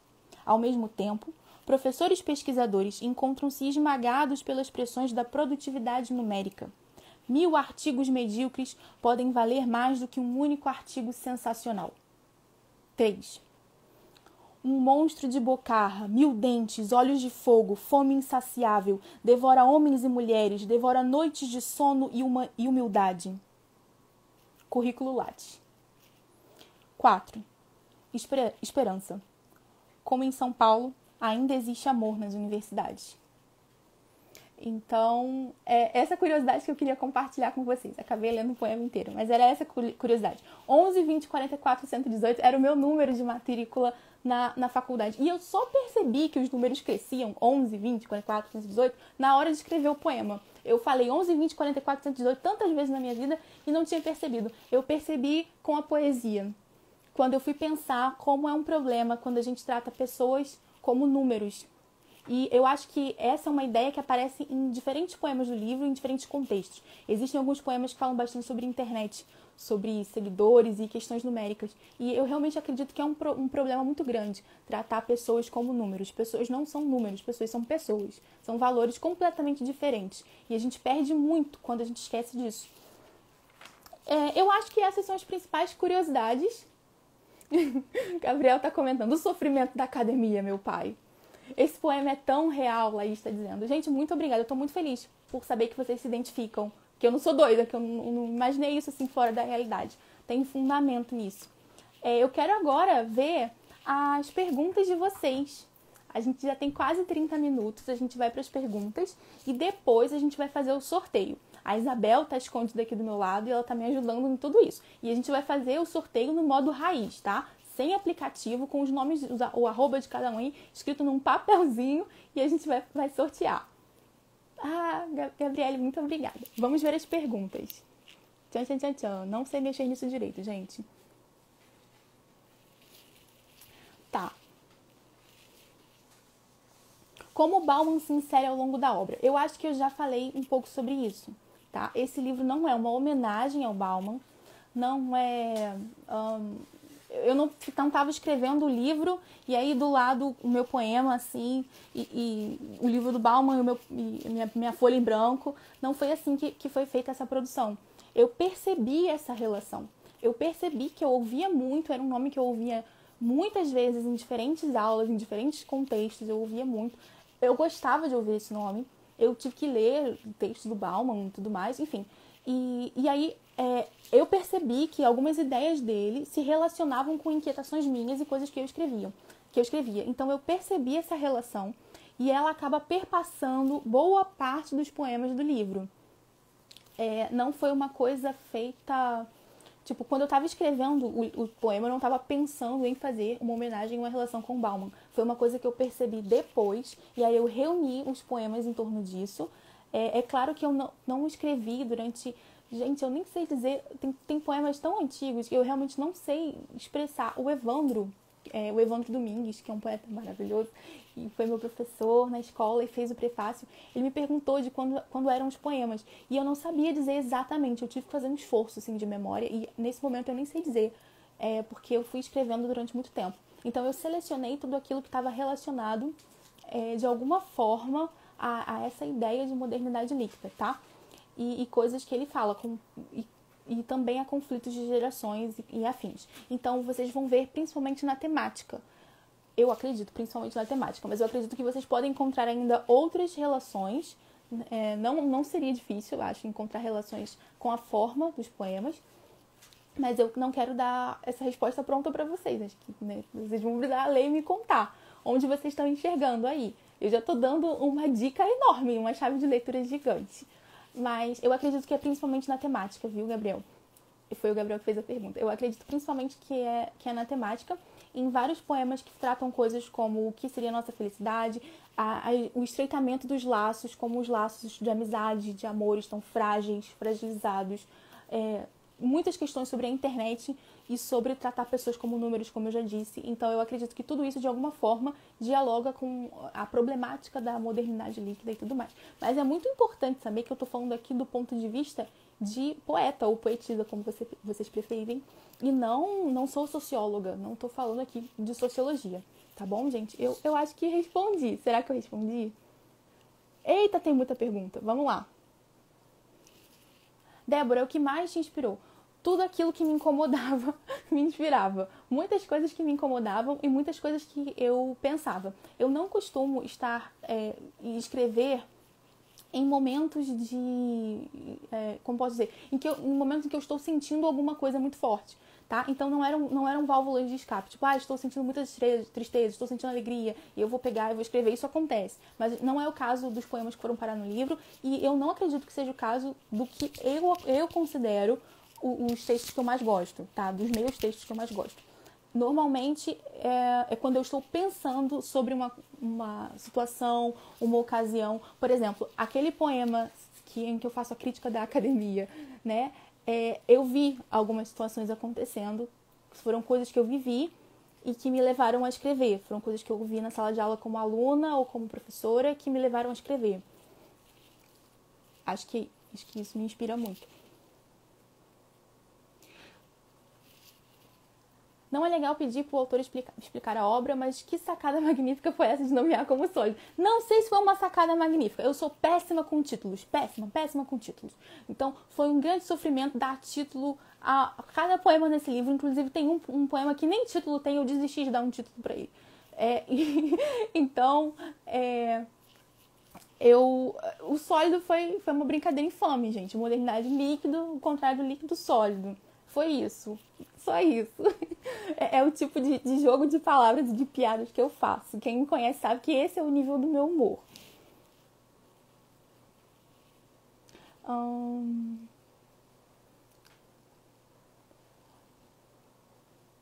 Ao mesmo tempo, professores pesquisadores encontram-se esmagados pelas pressões da produtividade numérica. 1000 artigos medíocres podem valer mais do que um único artigo sensacional. 3. Um monstro de bocarra, 1000 dentes, olhos de fogo, fome insaciável, devora homens e mulheres, devora noites de sono e humildade. Currículo Lattes. 4. Esperança. Como em São Paulo, ainda existe amor nas universidades. Então, essa curiosidade que eu queria compartilhar com vocês. Acabei lendo o poema inteiro, mas era essa curiosidade. 11, 20, 44, 118 era o meu número de matrícula na faculdade. E eu só percebi que os números cresciam, 11, 20, 44, 118, na hora de escrever o poema. Eu falei 11, 20, 44, 118 tantas vezes na minha vida e não tinha percebido. Eu percebi com a poesia. Quando eu fui pensar como é um problema quando a gente trata pessoas como números. E eu acho que essa é uma ideia que aparece em diferentes poemas do livro, em diferentes contextos. Existem alguns poemas que falam bastante sobre internet, sobre seguidores e questões numéricas. E eu realmente acredito que é um problema muito grande tratar pessoas como números. Pessoas não são números, pessoas são pessoas. São valores completamente diferentes. E a gente perde muito quando a gente esquece disso. Eu acho que essas são as principais curiosidades. Gabriel está comentando: o sofrimento da academia, meu pai. Esse poema é tão real, Laís está dizendo. Gente, muito obrigada. Eu estou muito feliz por saber que vocês se identificam. Que eu não sou doida, que eu não imaginei isso assim fora da realidade. Tem fundamento nisso. Eu quero agora ver as perguntas de vocês. A gente já tem quase 30 minutos. A gente vai para as perguntas e depois a gente vai fazer o sorteio. A Isabel está escondida aqui do meu lado e ela está me ajudando em tudo isso. E a gente vai fazer o sorteio no modo raiz, tá? Sem aplicativo, com os nomes, o arroba de cada um escrito num papelzinho, e a gente vai sortear. Ah, Gabriele, muito obrigada. Vamos ver as perguntas. Tchan, tchan, tchan, tchan. Não sei mexer nisso direito, gente. Tá. Como o Bauman se insere ao longo da obra? Eu acho que eu já falei um pouco sobre isso, tá? Esse livro não é uma homenagem ao Bauman, não é... eu não estava escrevendo o livro e aí do lado o meu poema, assim, e o livro do Bauman e minha folha em branco. Não foi assim que foi feita essa produção. Eu percebi essa relação. Eu percebi que eu ouvia muito, era um nome que eu ouvia muitas vezes em diferentes aulas, em diferentes contextos, eu ouvia muito. Eu gostava de ouvir esse nome. Eu tive que ler o texto do Bauman e tudo mais, enfim. E aí eu percebi que algumas ideias dele se relacionavam com inquietações minhas e coisas que eu escrevia. Então eu percebi essa relação e ela acaba perpassando boa parte dos poemas do livro. Não foi uma coisa feita... Tipo, quando eu estava escrevendo o poema, eu não estava pensando em fazer uma homenagem, uma relação com Bauman. Foi uma coisa que eu percebi depois, e aí eu reuni os poemas em torno disso. É claro que eu não escrevi durante... Gente, eu nem sei dizer... Tem poemas tão antigos que eu realmente não sei expressar. O Evandro Domingues, que é um poeta maravilhoso, e foi meu professor na escola e fez o prefácio. Ele me perguntou de quando eram os poemas, e eu não sabia dizer exatamente. Eu tive que fazer um esforço assim, de memória, e nesse momento eu nem sei dizer, porque eu fui escrevendo durante muito tempo. Então eu selecionei tudo aquilo que estava relacionado de alguma forma a essa ideia de modernidade líquida, tá? E coisas que ele fala, e também a conflitos de gerações e afins. Então, vocês vão ver principalmente na temática. Eu acredito principalmente na temática, mas eu acredito que vocês podem encontrar ainda outras relações. Não seria difícil, eu acho, encontrar relações com a forma dos poemas, mas eu não quero dar essa resposta pronta para vocês. Acho que vocês vão precisar ler e me contar onde vocês estão enxergando aí. Eu já estou dando uma dica enorme, uma chave de leitura gigante. Mas eu acredito que é principalmente na temática, viu, Gabriel? E foi o Gabriel que fez a pergunta. Eu acredito principalmente que é na temática, em vários poemas que tratam coisas como o que seria a nossa felicidade, o estreitamento dos laços, como os laços de amizade, de amor estão frágeis, fragilizados. Muitas questões sobre a internet e sobre tratar pessoas como números, como eu já disse. Então eu acredito que tudo isso de alguma forma dialoga com a problemática da modernidade líquida e tudo mais. Mas é muito importante saber que eu estou falando aqui do ponto de vista de poeta ou poetisa, como vocês preferirem, e não sou socióloga, não estou falando aqui de sociologia, tá bom, gente? Eu acho que respondi. Será que eu respondi? Eita, tem muita pergunta. Vamos lá. Débora, o que mais te inspirou? Tudo aquilo que me incomodava me inspirava. Muitas coisas que me incomodavam e muitas coisas que eu pensava. Eu não costumo e escrever em momentos como posso dizer? Em momentos em que eu estou sentindo alguma coisa muito forte, tá? Então não eram válvulas de escape. Tipo, estou sentindo muita tristeza, estou sentindo alegria, e eu vou pegar e vou escrever. Isso acontece. Mas não é o caso dos poemas que foram parar no livro, e eu não acredito que seja o caso do que eu considero os textos que eu mais gosto, tá? Dos meus textos que eu mais gosto. Normalmente é quando eu estou pensando sobre uma situação, uma ocasião. Por exemplo, aquele poema em que eu faço a crítica da academia, né? Eu vi algumas situações acontecendo, foram coisas que eu vivi e que me levaram a escrever. Foram coisas que eu vi na sala de aula como aluna ou como professora que me levaram a escrever. Acho que isso me inspira muito. Não é legal pedir pro autor explicar a obra, mas que sacada magnífica foi essa de nomear como sólido? Não sei se foi uma sacada magnífica. Eu sou péssima com títulos. Péssima com títulos. Então, foi um grande sofrimento dar título a cada poema nesse livro. Inclusive, tem um poema que nem título tem, eu desisti de dar um título pra ele. Então, o sólido foi uma brincadeira infame, gente. Modernidade líquido, o contrário do líquido sólido. Foi isso. Só isso. É o tipo de jogo de palavras e de piadas que eu faço. Quem me conhece sabe que esse é o nível do meu humor.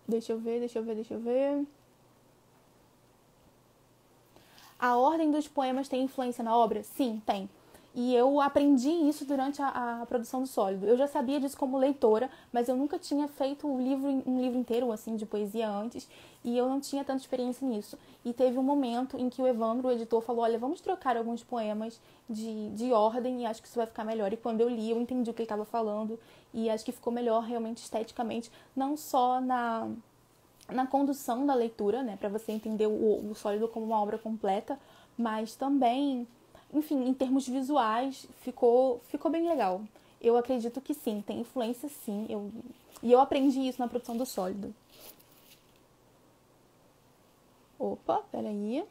Deixa eu ver. A ordem dos poemas tem influência na obra? Sim, tem. E eu aprendi isso durante a produção do Sólido. Eu já sabia disso como leitora, mas eu nunca tinha feito um livro inteiro assim de poesia antes, e eu não tinha tanta experiência nisso. E teve um momento em que o Evandro, o editor, falou: olha, vamos trocar alguns poemas de ordem e acho que isso vai ficar melhor. E quando eu li, eu entendi o que ele estava falando e acho que ficou melhor realmente esteticamente, não só na condução da leitura, né, para você entender o Sólido como uma obra completa, mas também, enfim, em termos visuais, ficou bem legal. Eu acredito que sim, tem influência sim. E eu aprendi isso na produção do Sólido. Opa, peraí.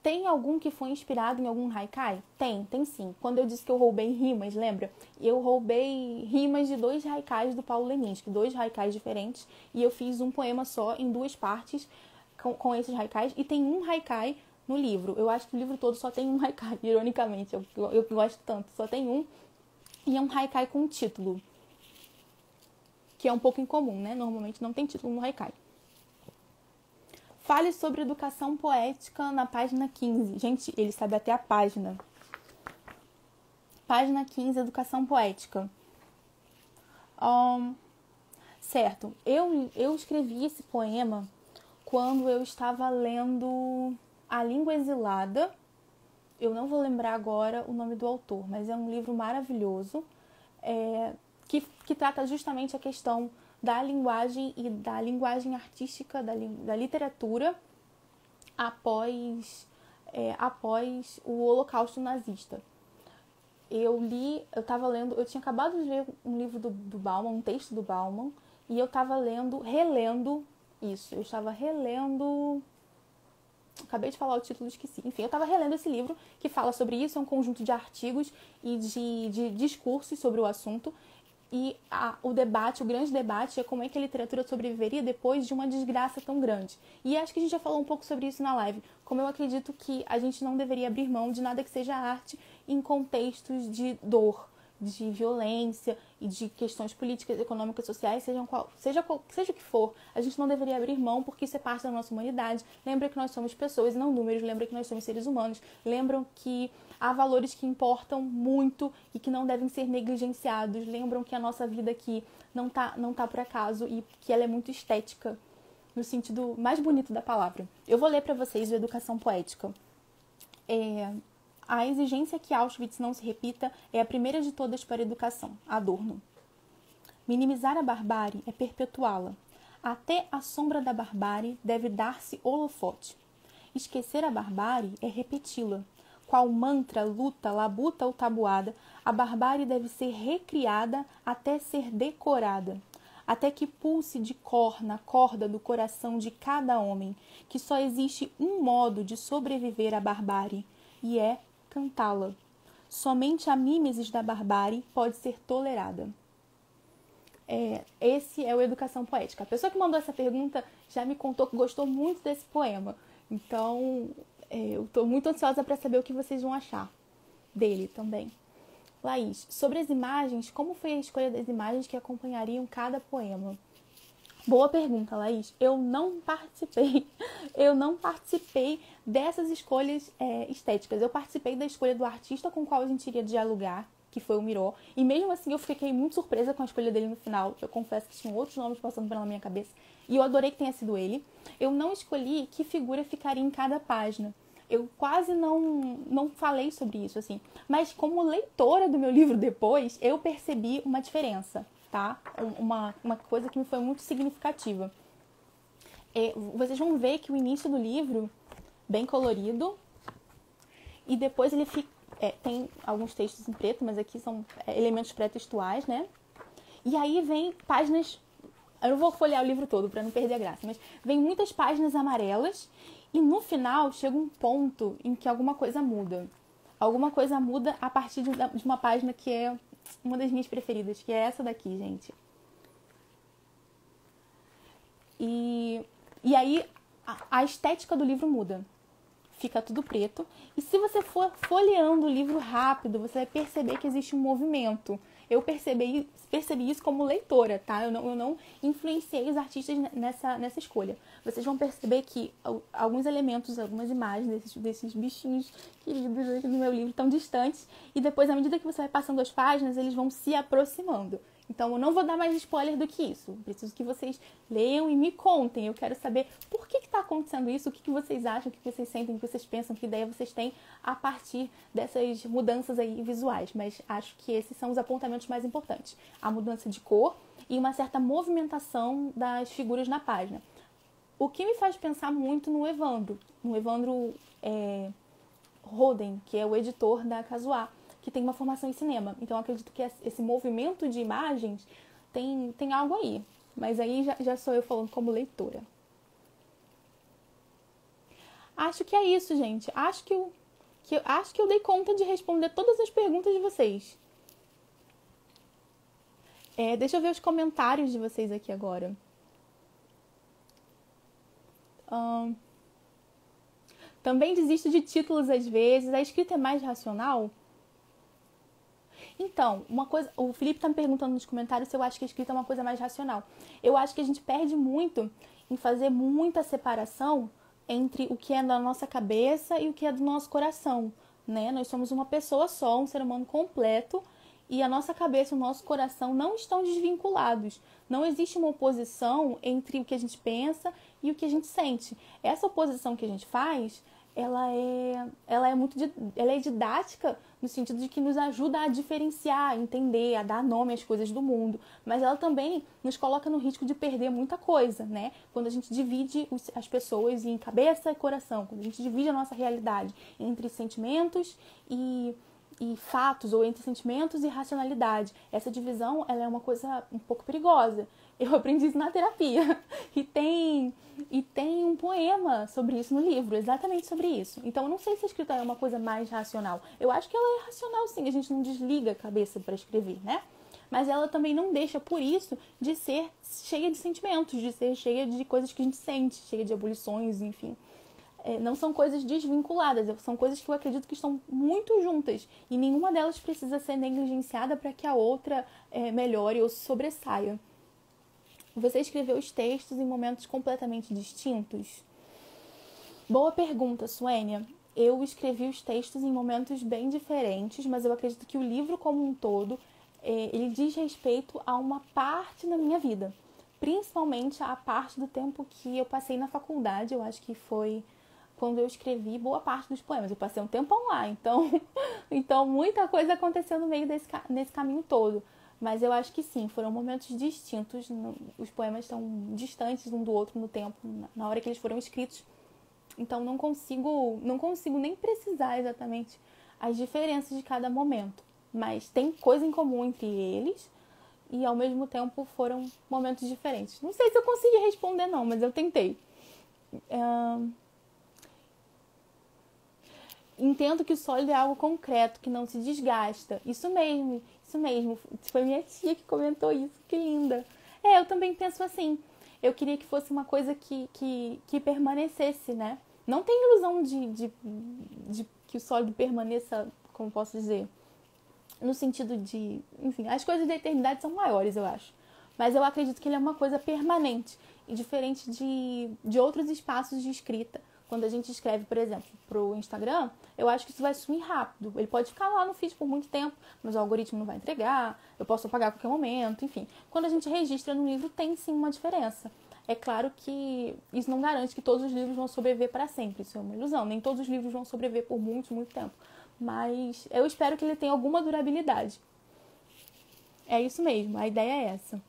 Tem algum que foi inspirado em algum haikai? Tem sim. Quando eu disse que eu roubei rimas, lembra? Eu roubei rimas de 2 haikais do Paulo Leminski, 2 haikais diferentes, e eu fiz um poema só em 2 partes com esses haikais, e tem um haikai no livro. Eu acho que o livro todo só tem um haikai, ironicamente, eu gosto tanto, só tem um, e é um haikai com título, que é um pouco incomum, né? Normalmente não tem título no haikai. Fale sobre educação poética na página 15. Gente, ele sabe até a página. Página 15, educação poética. Certo, eu escrevi esse poema quando eu estava lendo A Língua Exilada. Eu não vou lembrar agora o nome do autor, mas é um livro maravilhoso que trata justamente a questão da linguagem e da linguagem artística, da literatura após o Holocausto nazista. Eu estava lendo, eu tinha acabado de ler um livro do Bauman, um texto do Bauman, e eu estava relendo isso. Eu estava relendo... Acabei de falar o título, esqueci. Enfim, eu estava relendo esse livro que fala sobre isso, é um conjunto de artigos e de discursos sobre o assunto. E o grande debate é como é que a literatura sobreviveria depois de uma desgraça tão grande. E acho que a gente já falou um pouco sobre isso na live. Como eu acredito que a gente não deveria abrir mão de nada que seja arte em contextos de dor, de violência e de questões políticas, econômicas, sociais, seja o que for. A gente não deveria abrir mão porque isso é parte da nossa humanidade. Lembra que nós somos pessoas e não números. Lembra que nós somos seres humanos. Lembram que há valores que importam muito e que não devem ser negligenciados. Lembram que a nossa vida aqui não tá por acaso e que ela é muito estética, no sentido mais bonito da palavra. Eu vou ler para vocês o Educação Poética. A exigência que Auschwitz não se repita é a primeira de todas para a educação. Adorno. Minimizar a barbárie é perpetuá-la. Até a sombra da barbárie deve dar-se holofote. Esquecer a barbárie é repeti-la. Qual mantra, luta, labuta ou tabuada, a barbárie deve ser recriada até ser decorada. Até que pulse de cor na corda do coração de cada homem, que só existe um modo de sobreviver à barbárie, e é cantá-la. Somente a mimesis da barbárie pode ser tolerada. Esse é o Educação Poética. A pessoa que mandou essa pergunta já me contou que gostou muito desse poema. Então, eu estou muito ansiosa para saber o que vocês vão achar dele também. Laís, sobre as imagens, como foi a escolha das imagens que acompanhariam cada poema? Boa pergunta, Laís. Eu não participei dessas escolhas estéticas. Eu participei da escolha do artista com o qual a gente iria dialogar, que foi o Miró. E mesmo assim eu fiquei muito surpresa com a escolha dele no final. Eu confesso que tinham outros nomes passando pela minha cabeça. E eu adorei que tenha sido ele. Eu não escolhi que figura ficaria em cada página. Eu quase não falei sobre isso, assim. Mas como leitora do meu livro depois, eu percebi uma diferença, tá? Uma coisa que me foi muito significativa. Vocês vão ver que o início do livro, bem colorido, e depois ele tem alguns textos em preto, mas aqui são elementos pré-textuais, né? E aí vem páginas... Eu não vou folhear o livro todo para não perder a graça, mas vem muitas páginas amarelas e no final chega um ponto em que alguma coisa muda. Alguma coisa muda a partir de uma página que é uma das minhas preferidas, que é essa daqui, gente. E aí a estética do livro muda. fica tudo preto. E se você for folheando o livro rápido, você vai perceber que existe um movimento. Eu percebi isso como leitora, tá? Eu não influenciei os artistas nessa escolha. Vocês vão perceber que alguns elementos, algumas imagens desses bichinhos queridos do meu livro estão distantes. E depois, à medida que você vai passando as páginas, eles vão se aproximando. Então, eu não vou dar mais spoiler do que isso. Preciso que vocês leiam e me contem. Eu quero saber por que está acontecendo isso, o que vocês acham, o que vocês sentem, o que vocês pensam, que ideia vocês têm a partir dessas mudanças aí visuais. Mas acho que esses são os apontamentos mais importantes. A mudança de cor e uma certa movimentação das figuras na página. O que me faz pensar muito no Evandro Roden, que é o editor da Casuá, que tem uma formação em cinema. Então, eu acredito que esse movimento de imagens tem algo aí. Mas aí já sou eu falando como leitora. Acho que é isso, gente. Acho que eu dei conta de responder todas as perguntas de vocês. Deixa eu ver os comentários de vocês aqui agora. Também desisto de títulos às vezes. A escrita é mais racional? Então, uma coisa, o Felipe tá me perguntando nos comentários se eu acho que a escrita é uma coisa mais racional. Eu acho que a gente perde muito em fazer muita separação entre o que é da nossa cabeça e o que é do nosso coração, né? Nós somos uma pessoa só, um ser humano completo, e a nossa cabeça e o nosso coração não estão desvinculados. Não existe uma oposição entre o que a gente pensa e o que a gente sente. Essa oposição que a gente faz, ela é didática no sentido de que nos ajuda a diferenciar, a entender, a dar nome às coisas do mundo, mas ela também nos coloca no risco de perder muita coisa, né? Quando a gente divide as pessoas em cabeça e coração, quando a gente divide a nossa realidade entre sentimentos e fatos, ou entre sentimentos e racionalidade. Essa divisão, ela é uma coisa um pouco perigosa. Eu aprendi isso na terapia. E tem um poema sobre isso no livro, exatamente sobre isso. Então, eu não sei se a escrita é uma coisa mais racional. Eu acho que ela é racional, sim. A gente não desliga a cabeça para escrever, né? Mas ela também não deixa, por isso, de ser cheia de sentimentos, de ser cheia de coisas que a gente sente, cheia de ebulições, enfim. Não são coisas desvinculadas, são coisas que eu acredito que estão muito juntas e nenhuma delas precisa ser negligenciada para que a outra melhore ou se sobressaia. Você escreveu os textos em momentos completamente distintos? Boa pergunta, Suênia. Eu escrevi os textos em momentos bem diferentes, mas eu acredito que o livro como um todo, ele diz respeito a uma parte da minha vida. Principalmente a parte do tempo que eu passei na faculdade, eu acho que foi quando eu escrevi boa parte dos poemas. Eu passei um tempão lá, então muita coisa aconteceu no meio nesse caminho todo. Mas eu acho que sim, foram momentos distintos. Os poemas estão distantes um do outro no tempo, na hora que eles foram escritos. Então não consigo nem precisar exatamente as diferenças de cada momento. Mas tem coisa em comum entre eles e ao mesmo tempo foram momentos diferentes. Não sei se eu consegui responder não, mas eu tentei. Entendo que o sólido é algo concreto, que não se desgasta. Isso mesmo. Foi minha tia que comentou isso, que linda. Eu também penso assim. Eu queria que fosse uma coisa que permanecesse, né? Não tem ilusão de que o sólido permaneça, como posso dizer, no sentido de... Enfim, as coisas da eternidade são maiores, eu acho. Mas eu acredito que ele é uma coisa permanente e diferente de outros espaços de escrita. Quando a gente escreve, por exemplo, pro Instagram, eu acho que isso vai sumir rápido. Ele pode ficar lá no feed por muito tempo, mas o algoritmo não vai entregar, eu posso apagar a qualquer momento, enfim. Quando a gente registra no livro, tem sim uma diferença. É claro que isso não garante que todos os livros vão sobreviver para sempre, isso é uma ilusão. Nem todos os livros vão sobreviver por muito, muito tempo. Mas eu espero que ele tenha alguma durabilidade. É isso mesmo, a ideia é essa.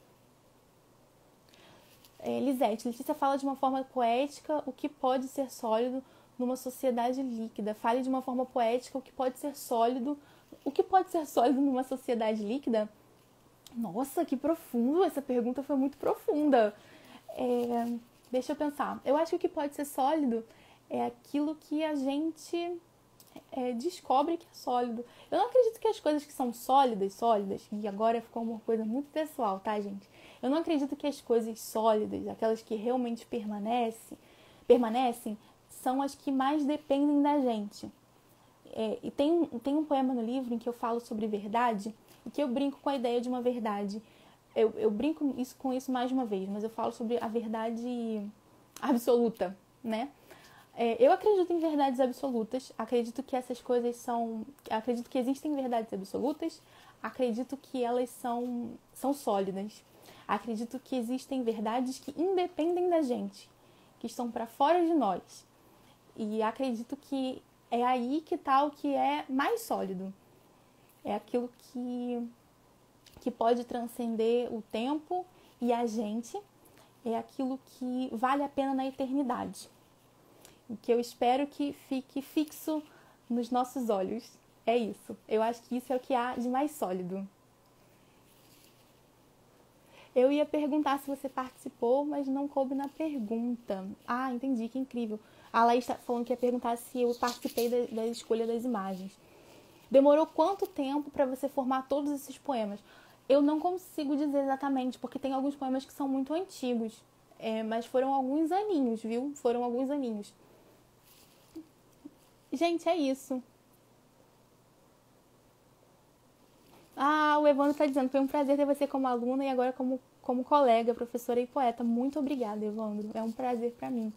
Letícia fala de uma forma poética o que pode ser sólido numa sociedade líquida. Fale de uma forma poética o que pode ser sólido. O que pode ser sólido numa sociedade líquida? Nossa, que profundo! Essa pergunta foi muito profunda. Deixa eu pensar. Eu acho que o que pode ser sólido é aquilo que a gente descobre que é sólido. Eu não acredito que as coisas que são sólidas, e agora ficou uma coisa muito pessoal, tá, gente? Eu não acredito que as coisas sólidas, aquelas que realmente permanecem, são as que mais dependem da gente. E tem um poema no livro em que eu falo sobre verdade, e que eu brinco com a ideia de uma verdade. Eu brinco com isso mais de uma vez, mas eu falo sobre a verdade absoluta, né? Eu acredito em verdades absolutas, acredito que essas coisas são... Acredito que existem verdades absolutas, acredito que elas são sólidas. Acredito que existem verdades que independem da gente, que estão para fora de nós. E acredito que é aí que está o que é mais sólido. É aquilo que pode transcender o tempo e a gente. É aquilo que vale a pena na eternidade. O que eu espero que fique fixo nos nossos olhos. É isso. Eu acho que isso é o que há de mais sólido. Eu ia perguntar se você participou, mas não coube na pergunta. Ah, entendi, que incrível. A Laís está falando que ia perguntar se eu participei da escolha das imagens. Demorou quanto tempo para você formar todos esses poemas? Eu não consigo dizer exatamente, porque tem alguns poemas que são muito antigos. Mas foram alguns aninhos, viu? Foram alguns aninhos. Gente, é isso. Ah, o Evandro está dizendo, foi um prazer ter você como aluna e agora como colega, professora e poeta. Muito obrigada, Evandro. É um prazer para mim.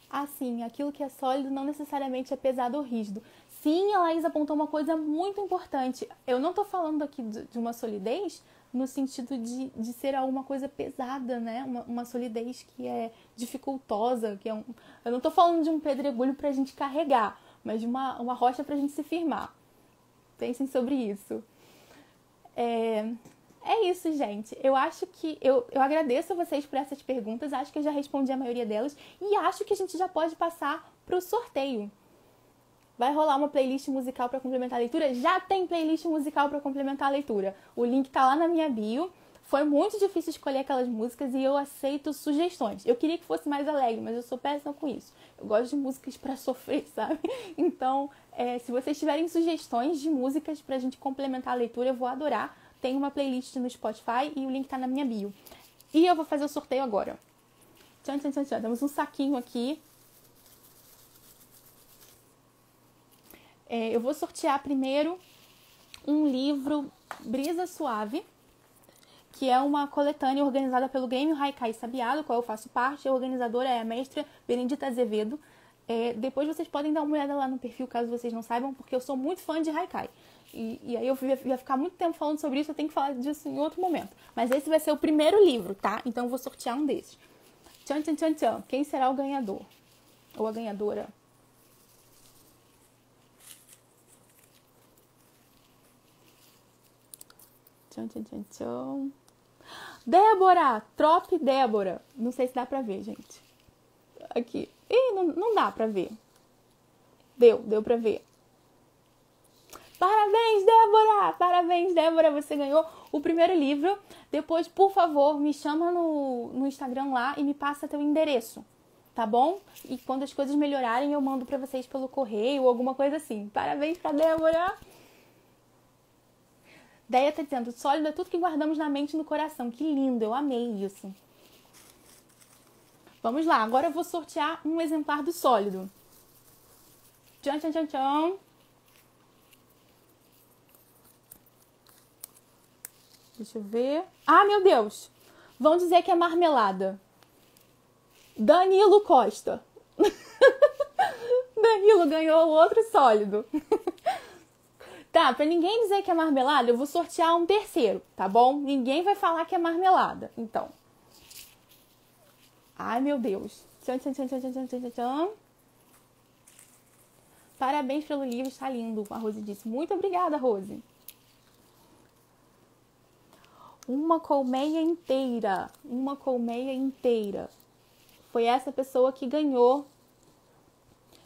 Assim, aquilo que é sólido não necessariamente é pesado ou rígido. Sim, a Laís apontou uma coisa muito importante. Eu não estou falando aqui de uma solidez no sentido de ser alguma coisa pesada, né? Uma solidez que é dificultosa, que é eu não estou falando de um pedregulho para a gente carregar, mas de uma rocha para a gente se firmar. Pensem sobre isso. É isso, gente. Eu acho que... Eu agradeço a vocês por essas perguntas. Acho que eu já respondi a maioria delas. E acho que a gente já pode passar para o sorteio. Vai rolar uma playlist musical para complementar a leitura? Já tem playlist musical para complementar a leitura. O link tá lá na minha bio. Foi muito difícil escolher aquelas músicas e eu aceito sugestões. Eu queria que fosse mais alegre, mas eu sou péssima com isso. Eu gosto de músicas para sofrer, sabe? Então, se vocês tiverem sugestões de músicas pra gente complementar a leitura, eu vou adorar. Tem uma playlist no Spotify e o link tá na minha bio. E eu vou fazer o sorteio agora. Tchan, tchan, tchan, tchan. Temos um saquinho aqui. Eu vou sortear primeiro um livro Brisa Suave, que é uma coletânea organizada pelo Grêmio Haikai Sabiá, do qual eu faço parte. A organizadora é a mestra Benedita Azevedo. Depois vocês podem dar uma olhada lá no perfil, caso vocês não saibam, porque eu sou muito fã de Haikai. E aí eu ia ficar muito tempo falando sobre isso, eu tenho que falar disso em outro momento. Mas esse vai ser o primeiro livro, tá? Então eu vou sortear um desses. Tchan, tchan, tchan, tchan. Quem será o ganhador? Ou a ganhadora? Tchan, tchan, tchan, tchan. Débora! Trop Débora. Não sei se dá pra ver, gente. Aqui. Ih, não dá pra ver. Deu pra ver. Parabéns, Débora! Parabéns, Débora! Você ganhou o primeiro livro. Depois, por favor, me chama no Instagram lá e me passa teu endereço, tá bom? E quando as coisas melhorarem, eu mando pra vocês pelo correio ou alguma coisa assim. Parabéns pra Débora! Deia tá dizendo, sólido é tudo que guardamos na mente e no coração. Que lindo, eu amei isso. Vamos lá, agora eu vou sortear um exemplar do sólido. Tchan, tchan, tchan, tchan. Deixa eu ver. Ah, meu Deus! Vão dizer que é marmelada. Danilo Costa. Danilo ganhou o outro sólido. Tá, pra ninguém dizer que é marmelada, eu vou sortear um terceiro, tá bom? Ninguém vai falar que é marmelada, então. Ai, meu Deus. Tchan, tchan, tchan, tchan, tchan, tchan, tchan. Parabéns pelo livro, está lindo, a Rose disse. Muito obrigada, Rose. Uma colmeia inteira. Uma colmeia inteira. Foi essa pessoa que ganhou.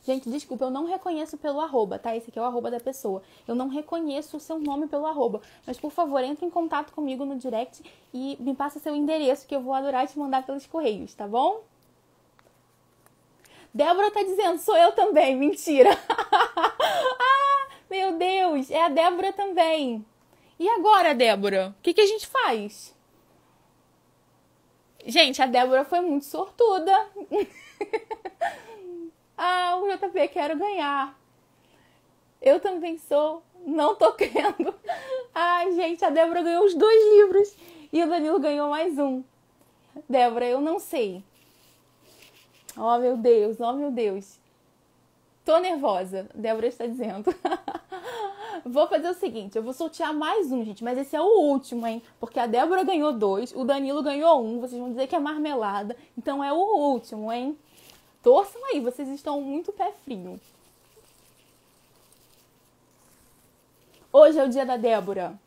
Gente, desculpa, eu não reconheço pelo arroba, tá? Esse aqui é o arroba da pessoa. Eu não reconheço o seu nome pelo arroba. Mas, por favor, entre em contato comigo no direct e me passa seu endereço, que eu vou adorar te mandar pelos correios, tá bom? Débora tá dizendo, sou eu também. Mentira. Ah, meu Deus, é a Débora também. E agora, Débora? O que a gente faz? Gente, a Débora foi muito sortuda. Ah, o JP, quero ganhar. Eu também sou. Não tô crendo. Ai, gente, a Débora ganhou os 2 livros. E o Danilo ganhou mais um. Débora, eu não sei. Oh, meu Deus, oh, meu Deus. Tô nervosa, Débora está dizendo. Vou fazer o seguinte, eu vou sortear mais um, gente, mas esse é o último, hein? Porque a Débora ganhou 2, o Danilo ganhou 1, vocês vão dizer que é marmelada, então é o último, hein? Torçam aí, vocês estão muito pé frio. Hoje é o dia da Débora.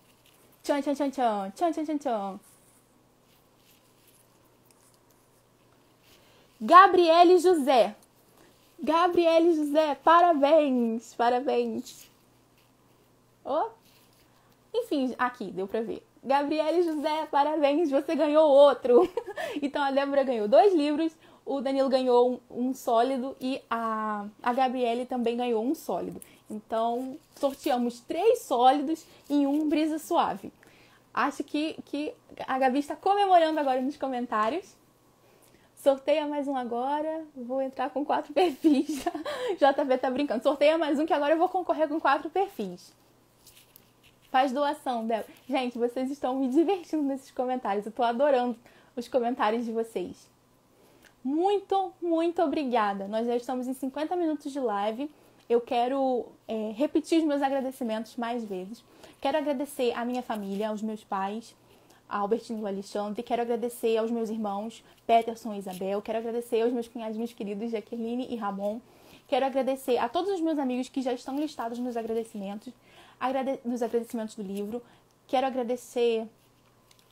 Tchan, tchan, tchan, tchan, tchan, tchan, tchan, tchan. Gabriele José. Gabriele José, parabéns, parabéns. Oh. Enfim, aqui, deu pra ver. Gabriele José, parabéns, você ganhou outro. Então a Débora ganhou 2 livros, o Danilo ganhou um sólido e a Gabriele também ganhou um sólido. Então sorteamos 3 sólidos e um brisa suave. Acho que a Gabi está comemorando agora nos comentários. Sorteia mais um agora. Vou entrar com 4 perfis. JP tá brincando. Sorteia mais um que agora eu vou concorrer com 4 perfis. Faz doação, Débora. Gente, vocês estão me divertindo nesses comentários. Eu tô adorando os comentários de vocês. Muito, muito obrigada. Nós já estamos em 50 minutos de live. Eu quero repetir os meus agradecimentos mais vezes. Quero agradecer à minha família, aos meus pais, a Albertino e o Alexandre. Quero agradecer aos meus irmãos, Peterson e Isabel. Quero agradecer aos meus cunhadinhos queridos, Jaqueline e Ramon. Quero agradecer a todos os meus amigos que já estão listados nos agradecimentos do livro. Quero agradecer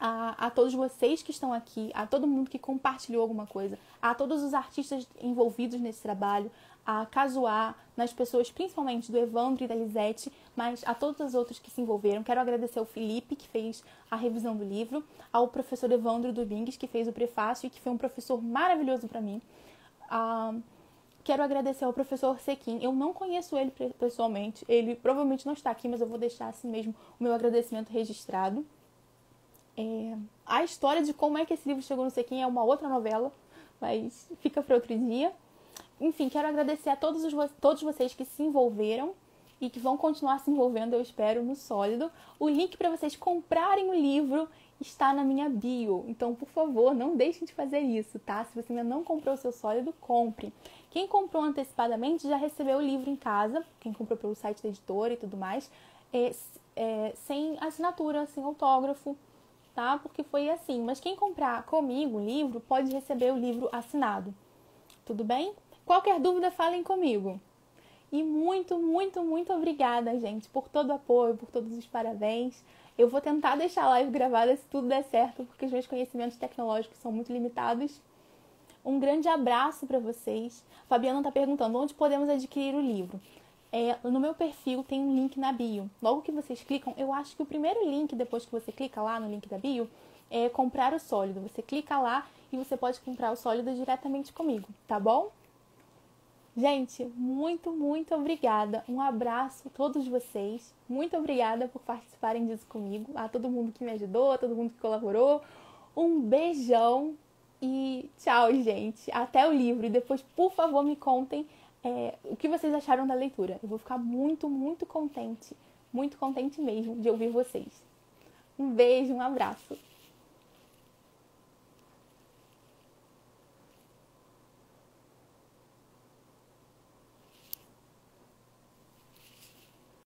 a todos vocês que estão aqui, a todo mundo que compartilhou alguma coisa, a todos os artistas envolvidos nesse trabalho, a Casuá, nas pessoas principalmente do Evandro e da Lisete, mas a todos os outros que se envolveram. Quero agradecer ao Felipe, que fez a revisão do livro, ao professor Evandro Domingues, que fez o prefácio e que foi um professor maravilhoso para mim. Quero agradecer ao professor Sequim. Eu não conheço ele pessoalmente, ele provavelmente não está aqui, mas eu vou deixar assim mesmo o meu agradecimento registrado. A história de como é que esse livro chegou no Sequim é uma outra novela, mas fica para outro dia. Enfim, quero agradecer a todos vocês que se envolveram e que vão continuar se envolvendo, eu espero, no Sólido. O link para vocês comprarem o livro está na minha bio. Então, por favor, não deixem de fazer isso, tá? Se você ainda não comprou o seu Sólido, compre. Quem comprou antecipadamente já recebeu o livro em casa, quem comprou pelo site da editora e tudo mais, sem assinatura, sem autógrafo, tá? Porque foi assim. Mas quem comprar comigo o livro pode receber o livro assinado. Tudo bem? Qualquer dúvida, falem comigo. E muito, muito, muito obrigada, gente, por todo o apoio, por todos os parabéns. Eu vou tentar deixar a live gravada se tudo der certo, porque os meus conhecimentos tecnológicos são muito limitados. Um grande abraço para vocês. Fabiana está perguntando onde podemos adquirir o livro. No meu perfil tem um link na bio. Logo que vocês clicam, eu acho que o primeiro link, depois que você clica lá no link da bio, é comprar o sólido. Você clica lá e você pode comprar o sólido diretamente comigo, tá bom? Gente, muito, muito obrigada. Um abraço a todos vocês. Muito obrigada por participarem disso comigo. A todo mundo que me ajudou, a todo mundo que colaborou. Um beijão e tchau, gente. Até o livro. E depois, por favor, me contem o que vocês acharam da leitura. Eu vou ficar muito, muito contente mesmo de ouvir vocês. Um beijo, um abraço.